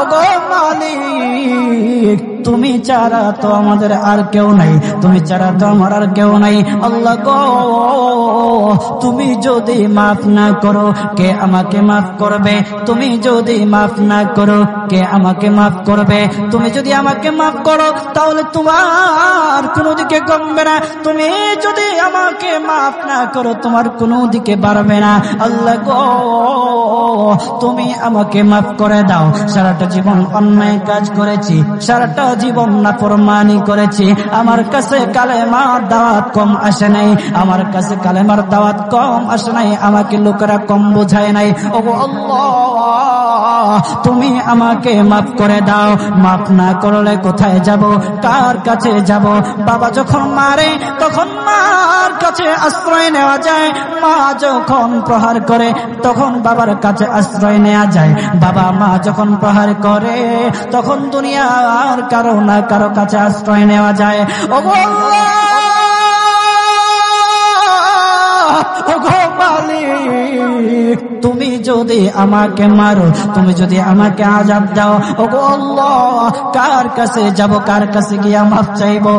ওগো মালিক, তুমি ছাড়া তো আমাদের আর কেউ নাই, তুমি ছাড়া তো আমার আর কেউ নাই। আল্লাহ গো, তুমি যদি মাফ না করো কে আমাকে মাফ করবে? তুমি যদি মাফ না করো কে আমাকে মাফ করবে? তুমি যদি আমাকে মাফ করো তাহলে তোমার কোনো দিকে কমবে না, তুমি যদি আমাকে মাফ না করো তোমার কোনো দিকে বাড়বে না। আল্লাহ গো, তুমি আমাকে মাফ করে দাও। সারাটা জীবন অন্যায় কাজ করেছি, সারাটা জীবন নাফরমানি করেছি, আমার কাছে কালেমার দাওয়াত কম আসে নাই, আমার কাছে কালেমার দাওয়াত কম আসে নাই, আমাকে লোকেরা কম বোঝায় নাই। ওগো আল্লাহ, তুমি আমাকে মাফ করে দাও। মাফ না করলে কোথায় যাব, কার কাছে যাব? বাবা যখন মারে তখন মার কাছে আশ্রয় নেওয়া যায়, মা যখন প্রহার করে তখন বাবার কাছে আশ্রয় নেওয়া যায়, বাবা মা যখন প্রহার করে তখন দুনিয়ার কারো না কারো কাছে আশ্রয় নেওয়া যায়। ওগো আল্লাহ, ওগো মালিক, তুমি যদি আমাকে মারো, তুমি যদি আমাকে আযাব দাও, ওগো আল্লাহ, কার কাছে যাব, কার কাছে গিয়ে মাফ চাইবো?